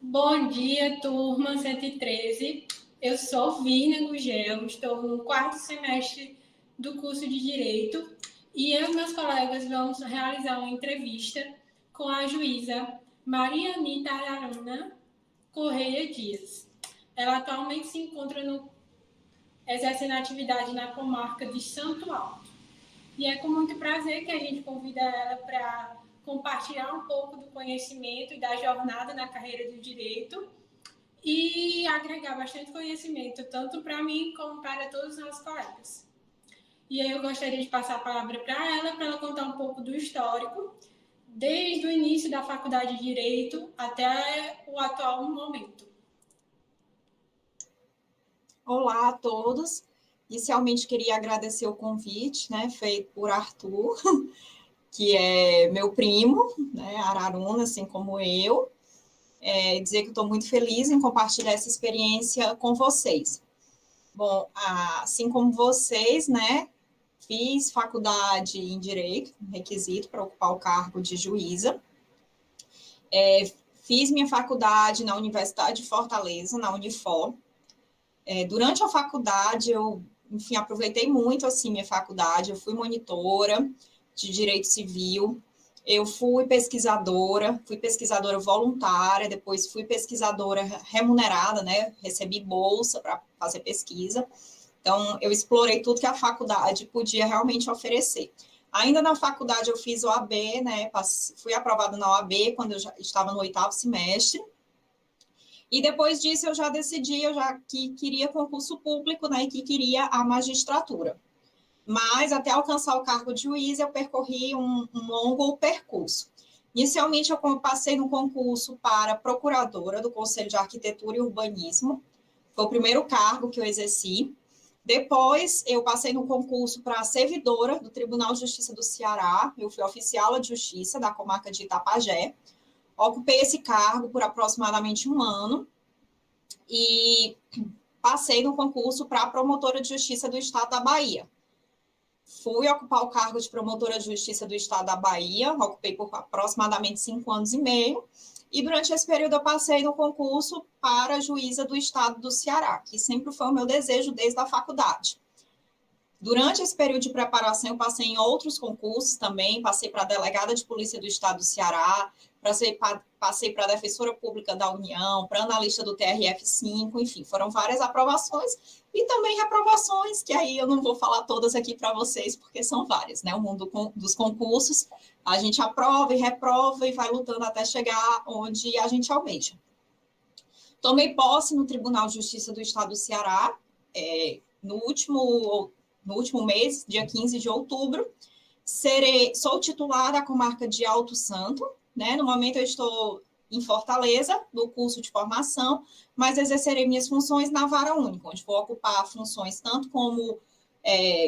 Bom dia, turma 113. Eu sou Virna Gugel, estou no quarto semestre do curso de Direito e eu e meus colegas vamos realizar uma entrevista com a juíza Maria Anita Araruna Correia Dias. Ela atualmente se encontra exercendo atividade na comarca de Santo Alto. E é com muito prazer que a gente convida ela para compartilhar um pouco do conhecimento e da jornada na carreira do direito e agregar bastante conhecimento, tanto para mim como para todos os nossos colegas. E aí eu gostaria de passar a palavra para ela contar um pouco do histórico, desde o início da faculdade de Direito até o atual momento. Olá a todos. Inicialmente queria agradecer o convite, né, feito por Arthur, que é meu primo, né, Araruna, assim como eu. Dizer que estou muito feliz em compartilhar essa experiência com vocês. Bom, assim como vocês, né, fiz faculdade em Direito, requisito para ocupar o cargo de juíza. Fiz minha faculdade na Universidade de Fortaleza, na Unifor. Durante a faculdade, eu, enfim, aproveitei muito, assim, minha faculdade. Eu fui monitora de Direito Civil, eu fui pesquisadora voluntária, depois fui pesquisadora remunerada, né, recebi bolsa para fazer pesquisa. Então, eu explorei tudo que a faculdade podia realmente oferecer. Ainda na faculdade, eu fiz o OAB, né, fui aprovada na OAB quando eu já estava no 8º semestre, e depois disso eu já decidi, que queria concurso público, né, e que queria a magistratura. Mas até alcançar o cargo de juiz, eu percorri um longo percurso. Inicialmente, eu passei no concurso para procuradora do Conselho de Arquitetura e Urbanismo. Foi o primeiro cargo que eu exerci. Depois, eu passei no concurso para servidora do Tribunal de Justiça do Ceará. Eu fui oficial de justiça da comarca de Itapajé. Ocupei esse cargo por aproximadamente um ano e passei no concurso para promotora de justiça do Estado da Bahia. Fui ocupar o cargo de promotora de justiça do Estado da Bahia, ocupei por aproximadamente 5 anos e meio, e durante esse período eu passei no concurso para juíza do Estado do Ceará, que sempre foi o meu desejo desde a faculdade. Durante esse período de preparação, eu passei em outros concursos também, passei para delegada de polícia do Estado do Ceará, passei para defensora pública da União, para analista do TRF5, enfim, foram várias aprovações e também reprovações, que aí eu não vou falar todas aqui para vocês, porque são várias, né? O mundo dos concursos, a gente aprova e reprova e vai lutando até chegar onde a gente almeja. Tomei posse no Tribunal de Justiça do Estado do Ceará, no último mês, dia 15 de outubro. Sou titular da comarca de Alto Santo, né? No momento eu estou em Fortaleza, no curso de formação, mas exercerei minhas funções na vara única, onde vou ocupar funções tanto como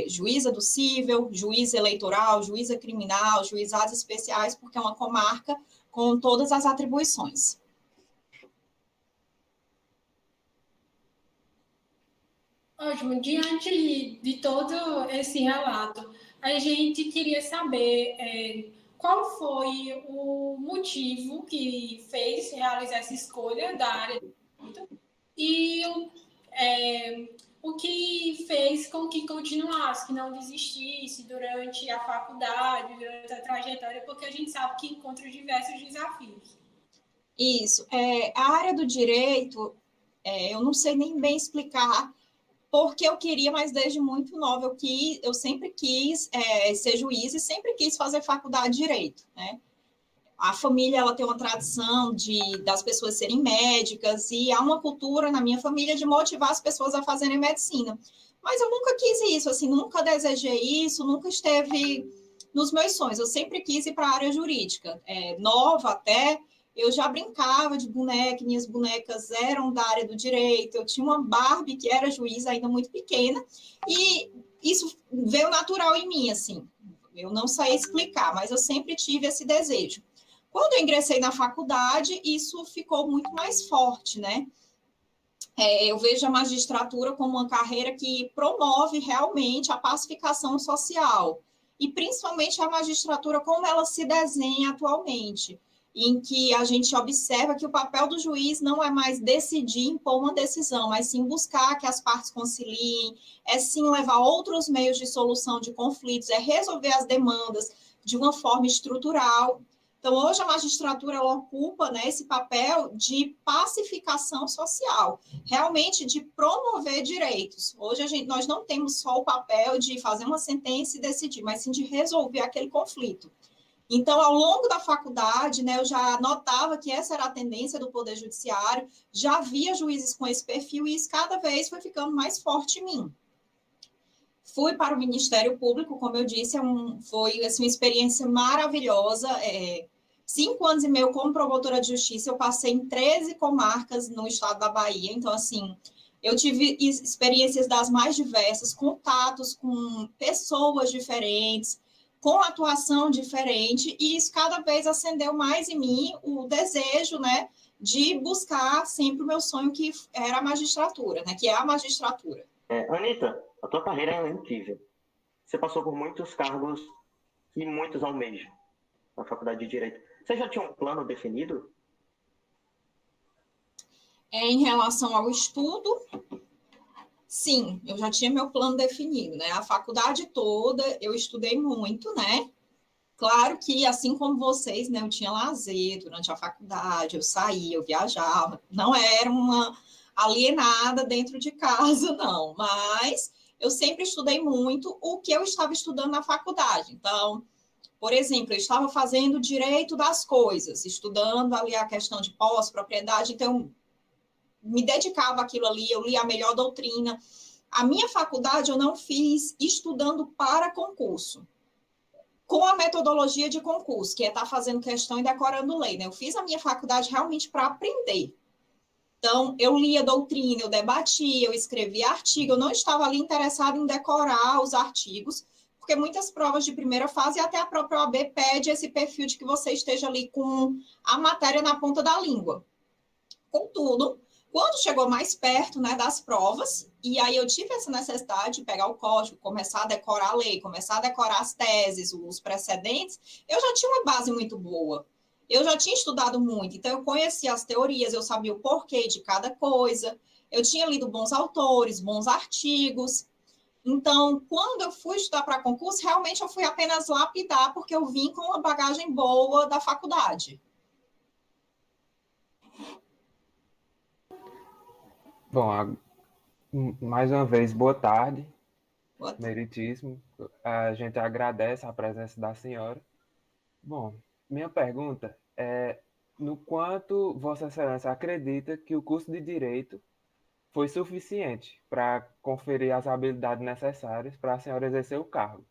juíza do cível, juíza eleitoral, juíza criminal, juizados especiais, porque é uma comarca com todas as atribuições. Ótimo. Diante de todo esse relato, a gente queria saber qual foi o motivo que fez realizar essa escolha da área e o que fez com que continuasse, que não desistisse durante a faculdade, durante a trajetória, porque a gente sabe que encontra diversos desafios. Isso. A área do direito, eu não sei nem bem explicar porque eu queria, mas desde muito nova, eu sempre quis ser juiz e sempre quis fazer faculdade de Direito, né? A família, ela tem uma tradição das pessoas serem médicas e há uma cultura na minha família de motivar as pessoas a fazerem medicina. Mas eu nunca quis isso, assim, nunca desejei isso, nunca esteve nos meus sonhos. Eu sempre quis ir para a área jurídica. Nova até, eu já brincava de boneca, minhas bonecas eram da área do direito, eu tinha uma Barbie que era juíza ainda muito pequena, e isso veio natural em mim, assim, eu não sei explicar, mas eu sempre tive esse desejo. Quando eu ingressei na faculdade, isso ficou muito mais forte, né? Eu vejo a magistratura como uma carreira que promove realmente a pacificação social, e principalmente a magistratura como ela se desenha atualmente. em que a gente observa que o papel do juiz não é mais decidir, impor uma decisão, mas sim buscar que as partes conciliem, é sim levar outros meios de solução de conflitos, é resolver as demandas de uma forma estrutural. Então, hoje a magistratura ela ocupa, né, esse papel de pacificação social, realmente de promover direitos. Hoje nós não temos só o papel de fazer uma sentença e decidir, mas sim de resolver aquele conflito. Então, ao longo da faculdade, né, eu já notava que essa era a tendência do Poder Judiciário, já havia juízes com esse perfil e isso cada vez foi ficando mais forte em mim. Fui para o Ministério Público, como eu disse, foi assim, uma experiência maravilhosa. 5 anos e meio como promotora de justiça, eu passei em 13 comarcas no estado da Bahia. Então, assim, eu tive experiências das mais diversas, contatos com pessoas diferentes, com atuação diferente, e isso cada vez acendeu mais em mim o desejo, né, de buscar sempre o meu sonho, que era a magistratura, né, que é a magistratura. Anitta, a tua carreira é incrível. Você passou por muitos cargos e muitos almejam na Faculdade de Direito. Você já tinha um plano definido? Em relação ao estudo, sim, eu já tinha meu plano definido, né? A faculdade toda eu estudei muito, né? Claro que, assim como vocês, né, eu tinha lazer durante a faculdade, eu saía, eu viajava, não era uma alienada dentro de casa, não, mas eu sempre estudei muito o que eu estava estudando na faculdade. Então, por exemplo, eu estava fazendo direito das coisas, estudando ali a questão de posse, propriedade, então me dedicava àquilo ali, eu lia a melhor doutrina. A minha faculdade eu não fiz estudando para concurso, com a metodologia de concurso, que é estar fazendo questão e decorando lei, né? Eu fiz a minha faculdade realmente para aprender. Então, eu lia doutrina, eu debatia, eu escrevia artigo, eu não estava ali interessada em decorar os artigos, porque muitas provas de primeira fase e até a própria OAB pede esse perfil de que você esteja ali com a matéria na ponta da língua. Contudo, quando chegou mais perto, né, das provas, e aí eu tive essa necessidade de pegar o código, começar a decorar a lei, começar a decorar as teses, os precedentes, eu já tinha uma base muito boa. Eu já tinha estudado muito, então eu conhecia as teorias, eu sabia o porquê de cada coisa, eu tinha lido bons autores, bons artigos. Então, quando eu fui estudar para concurso, realmente eu fui apenas lapidar, porque eu vim com uma bagagem boa da faculdade. Bom, mais uma vez, boa tarde, meritíssimo. A gente agradece a presença da senhora. Bom, minha pergunta é: no quanto Vossa Excelência acredita que o curso de Direito foi suficiente para conferir as habilidades necessárias para a senhora exercer o cargo?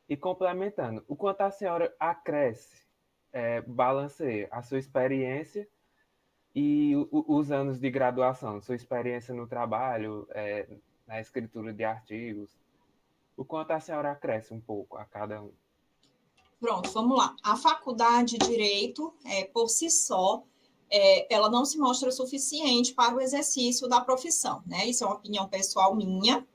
E complementando, o quanto a senhora acresce, balanceia a sua experiência e os anos de graduação, sua experiência no trabalho, na escritura de artigos, o quanto a senhora acresce um pouco a cada um? Pronto, vamos lá. A faculdade de Direito, por si só, ela não se mostra suficiente para o exercício da profissão, né? Isso é uma opinião pessoal minha,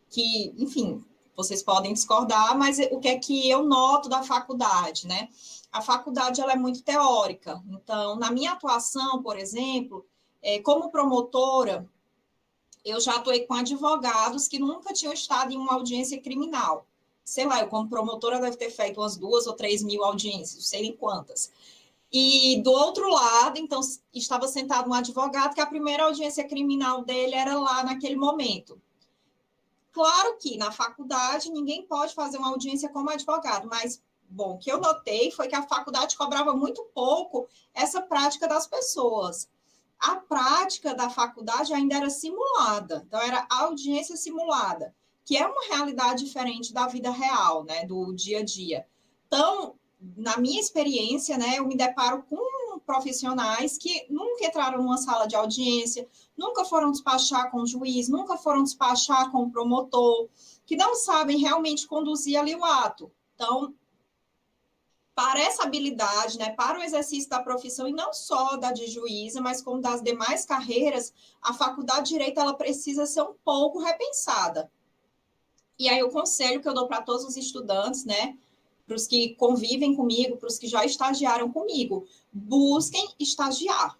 que, enfim, vocês podem discordar, mas o que é que eu noto da faculdade, né? A faculdade ela é muito teórica. Então, na minha atuação, por exemplo, como promotora, eu já atuei com advogados que nunca tinham estado em uma audiência criminal. Sei lá, eu como promotora deve ter feito umas 2 ou 3 mil audiências, não sei nem quantas. E do outro lado, então, estava sentado um advogado que a primeira audiência criminal dele era lá naquele momento. Claro que na faculdade ninguém pode fazer uma audiência como advogado, mas, bom, o que eu notei foi que a faculdade cobrava muito pouco essa prática das pessoas. A prática da faculdade ainda era simulada, então era audiência simulada, que é uma realidade diferente da vida real, né, do dia a dia. Então, na minha experiência, né, eu me deparo com profissionais que nunca entraram numa sala de audiência, nunca foram despachar com o juiz, nunca foram despachar com o promotor, que não sabem realmente conduzir ali o ato. Então, para essa habilidade, né, para o exercício da profissão, e não só da de juíza, mas como das demais carreiras, a faculdade de Direito ela precisa ser um pouco repensada. E aí o conselho que eu dou para todos os estudantes, né, para os que convivem comigo, para os que já estagiaram comigo, busquem estagiar.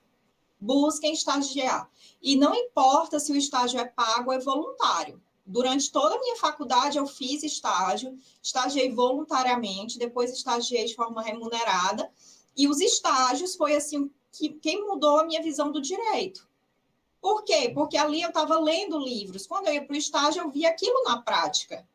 Busquem estagiar. E não importa se o estágio é pago ou é voluntário. Durante toda a minha faculdade, eu fiz estágio, estagiei voluntariamente, depois estagiei de forma remunerada, e os estágios foi assim, quem mudou a minha visão do direito. Por quê? Porque ali eu estava lendo livros. Quando eu ia para o estágio, eu via aquilo na prática.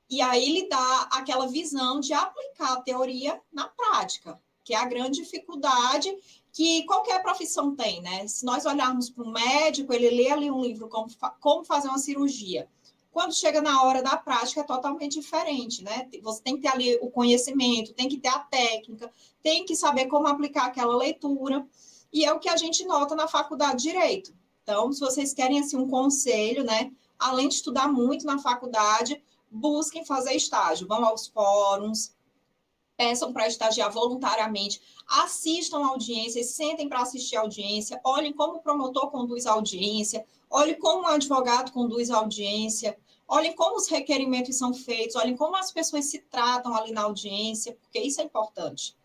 E aí lhe dá aquela visão de aplicar a teoria na prática, que é a grande dificuldade que qualquer profissão tem, né? Se nós olharmos para um médico, ele lê ali um livro como fazer uma cirurgia. Quando chega na hora da prática, é totalmente diferente, né? Você tem que ter ali o conhecimento, tem que ter a técnica, tem que saber como aplicar aquela leitura, e é o que a gente nota na faculdade de Direito. Então, se vocês querem, assim, um conselho, né? Além de estudar muito na faculdade, busquem fazer estágio, vão aos fóruns, peçam para estagiar voluntariamente, assistam audiências, sentem para assistir a audiência, olhem como o promotor conduz a audiência, olhem como o advogado conduz a audiência, olhem como os requerimentos são feitos, olhem como as pessoas se tratam ali na audiência, porque isso é importante.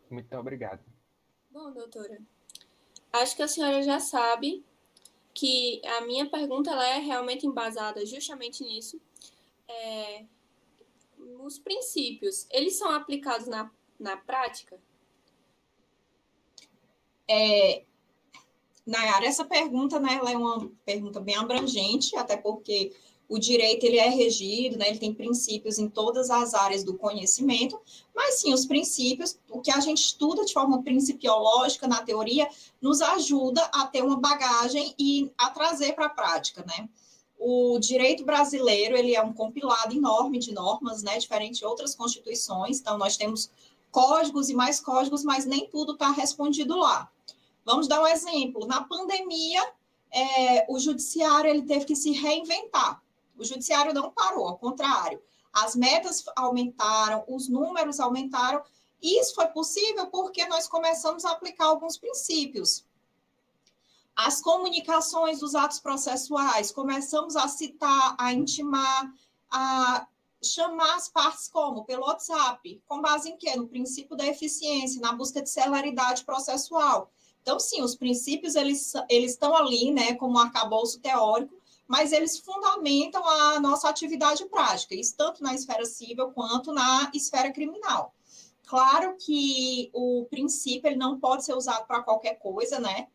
Muito obrigado. Bom, doutora, acho que a senhora já sabe que a minha pergunta ela é realmente embasada justamente nisso. Os princípios, eles são aplicados na prática? Nayara, essa pergunta, né, ela é uma pergunta bem abrangente, até porque o direito ele é regido, né, ele tem princípios em todas as áreas do conhecimento, mas sim, os princípios, o que a gente estuda de forma principiológica na teoria, nos ajuda a ter uma bagagem e a trazer para a prática, né? O direito brasileiro, ele é um compilado enorme de normas, né, diferente de outras constituições, então nós temos códigos e mais códigos, mas nem tudo está respondido lá. Vamos dar um exemplo. Na pandemia, o judiciário ele teve que se reinventar. O judiciário não parou, ao contrário. As metas aumentaram, os números aumentaram. E isso foi possível porque nós começamos a aplicar alguns princípios. As comunicações dos atos processuais, começamos a citar, a intimar, a chamar as partes como? Pelo WhatsApp. Com base em quê? No princípio da eficiência, na busca de celeridade processual. Então, sim, os princípios, eles estão ali, né, como um arcabouço teórico, mas eles fundamentam a nossa atividade prática, isso tanto na esfera civil quanto na esfera criminal. Claro que o princípio ele não pode ser usado para qualquer coisa, né?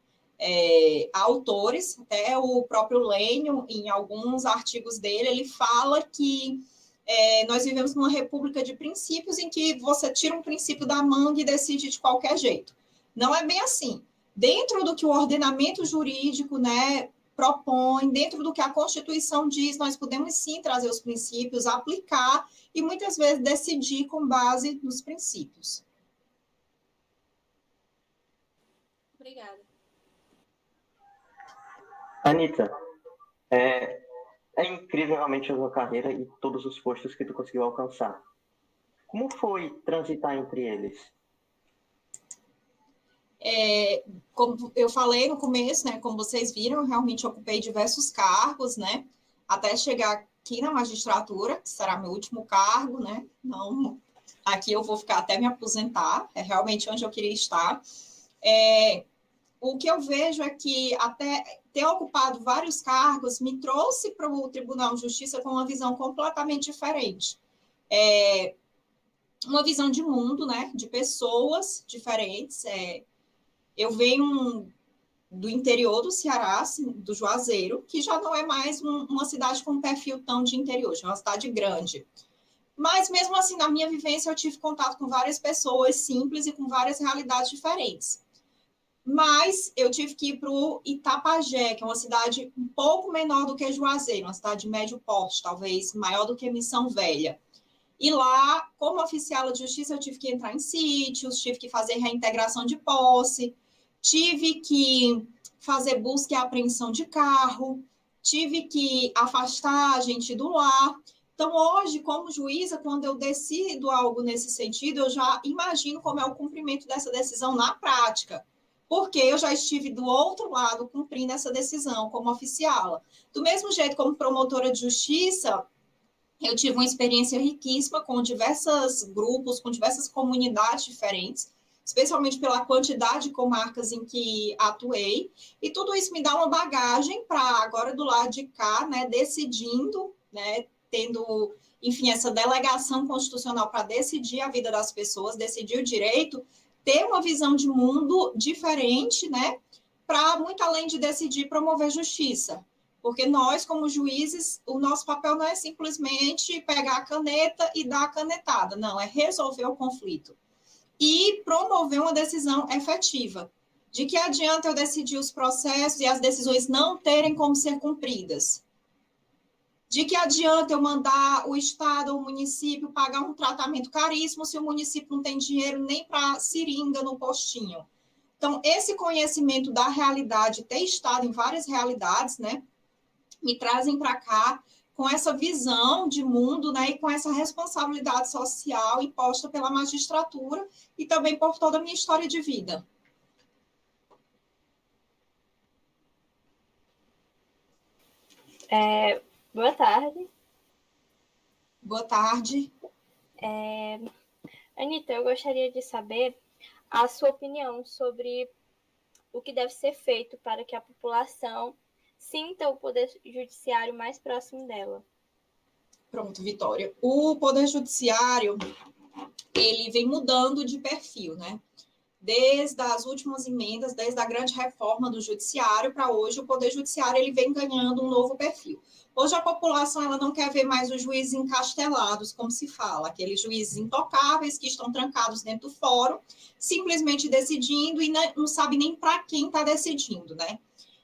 Há autores, até o próprio Lênio, em alguns artigos dele, ele fala que nós vivemos numa república de princípios em que você tira um princípio da manga e decide de qualquer jeito. Não é bem assim. Dentro do que o ordenamento jurídico, né, propõe, dentro do que a Constituição diz, nós podemos sim trazer os princípios, aplicar e muitas vezes decidir com base nos princípios. Obrigada. Anita, é incrível realmente a sua carreira e todos os postos que tu conseguiu alcançar. Como foi transitar entre eles? Como eu falei no começo, né, como vocês viram, eu realmente ocupei diversos cargos, né, até chegar aqui na magistratura, que será meu último cargo, né, não, aqui eu vou ficar até me aposentar, é realmente onde eu queria estar. O que eu vejo é que até ter ocupado vários cargos me trouxe para o Tribunal de Justiça com uma visão completamente diferente. Uma visão de mundo, né, de pessoas diferentes. Eu venho do interior do Ceará, assim, do Juazeiro, que já não é mais uma cidade com um perfil tão de interior, já é uma cidade grande. Mas, mesmo assim, na minha vivência, eu tive contato com várias pessoas simples e com várias realidades diferentes. Mas eu tive que ir para o Itapajé, que é uma cidade um pouco menor do que Juazeiro, uma cidade de médio porte, talvez maior do que Missão Velha. E lá, como oficial de justiça, eu tive que entrar em sítios, tive que fazer reintegração de posse, tive que fazer busca e apreensão de carro, tive que afastar a gente do lar. Então, hoje, como juíza, quando eu decido algo nesse sentido, eu já imagino como é o cumprimento dessa decisão na prática, porque eu já estive do outro lado cumprindo essa decisão como oficial. Do mesmo jeito como promotora de justiça, Eu tive uma experiência riquíssima com diversos grupos, com diversas comunidades diferentes, especialmente pela quantidade de comarcas em que atuei, e tudo isso me dá uma bagagem para agora do lado de cá, né, decidindo, né, tendo, enfim, essa delegação constitucional para decidir a vida das pessoas, decidir o direito, ter uma visão de mundo diferente, né, para muito além de decidir promover justiça. Porque nós, como juízes, o nosso papel não é simplesmente pegar a caneta e dar a canetada, não, é resolver o conflito e promover uma decisão efetiva. De que adianta eu decidir os processos e as decisões não terem como ser cumpridas? De que adianta eu mandar o Estado ou o município pagar um tratamento caríssimo se o município não tem dinheiro nem para seringa no postinho? Então, esse conhecimento da realidade, ter estado em várias realidades, né, me trazem para cá com essa visão de mundo, né, e com essa responsabilidade social imposta pela magistratura e também por toda a minha história de vida. Boa tarde. Boa tarde. Anita, eu gostaria de saber a sua opinião sobre o que deve ser feito para que a população sinta o poder judiciário mais próximo dela. Pronto, Vitória. O poder judiciário, ele vem mudando de perfil, né? Desde as últimas emendas, desde a grande reforma do judiciário para hoje, o poder judiciário ele vem ganhando um novo perfil. Hoje a população ela não quer ver mais os juízes encastelados, como se fala, aqueles juízes intocáveis que estão trancados dentro do fórum, simplesmente decidindo e não sabe nem para quem está decidindo, né?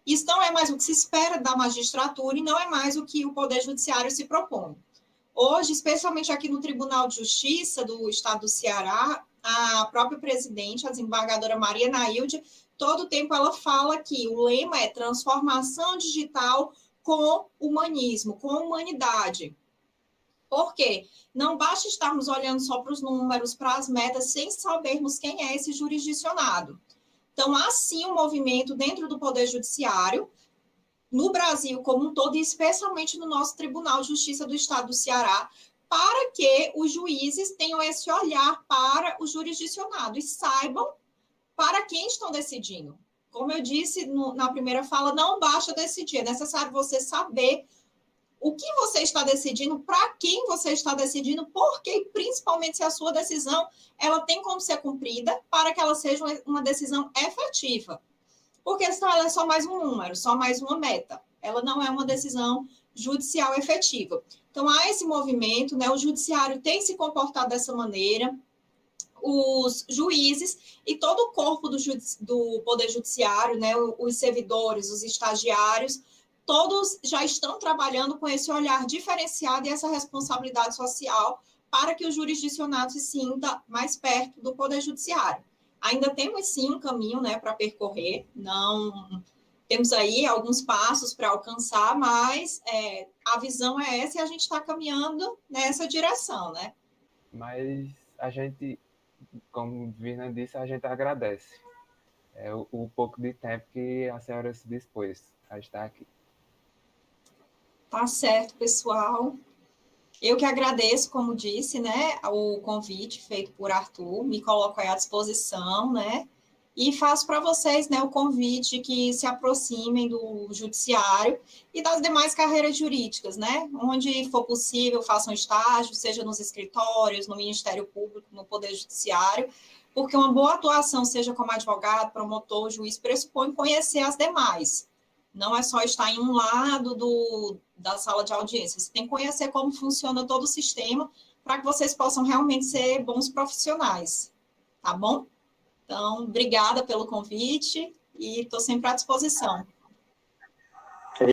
Isso não é mais o que se espera da magistratura e não é mais o que o Poder Judiciário se propõe. Hoje, especialmente aqui no Tribunal de Justiça do Estado do Ceará, a própria presidente, a desembargadora Maria Nailde, todo tempo ela fala que o lema é transformação digital com humanismo, com humanidade. Por quê? Não basta estarmos olhando só para os números, para as metas, sem sabermos quem é esse jurisdicionado. Então, há sim um movimento dentro do Poder Judiciário, no Brasil como um todo, e especialmente no nosso Tribunal de Justiça do Estado do Ceará, para que os juízes tenham esse olhar para o jurisdicionado e saibam para quem estão decidindo. Como eu disse na primeira fala, não basta decidir, é necessário você saber o que você está decidindo, para quem você está decidindo, porque, e principalmente se a sua decisão ela tem como ser cumprida para que ela seja uma decisão efetiva. Porque senão ela é só mais um número, só mais uma meta. Ela não é uma decisão judicial efetiva. Então, há esse movimento, né? O judiciário tem se comportado dessa maneira, os juízes e todo o corpo do Poder Judiciário, né? Os servidores, os estagiários, todos já estão trabalhando com esse olhar diferenciado e essa responsabilidade social para que o jurisdicionado se sinta mais perto do Poder Judiciário. Ainda temos, sim, um caminho, né, para percorrer, não temos aí alguns passos para alcançar, mas a visão é essa e a gente está caminhando nessa direção, né? Mas a gente, como Virna disse, a gente agradece o pouco de tempo que a senhora se dispôs a estar aqui. Tá certo, pessoal. Eu que agradeço, como disse, né, o convite feito por Arthur, me coloco aí à disposição, né, e faço para vocês, né, o convite que se aproximem do judiciário e das demais carreiras jurídicas, né, onde for possível, façam estágio, seja nos escritórios, no Ministério Público, no Poder Judiciário, porque uma boa atuação, seja como advogado, promotor, juiz, pressupõe conhecer as demais. Não é só estar em um lado da sala de audiência. Você tem que conhecer como funciona todo o sistema para que vocês possam realmente ser bons profissionais. Tá bom? Então, obrigada pelo convite e estou sempre à disposição.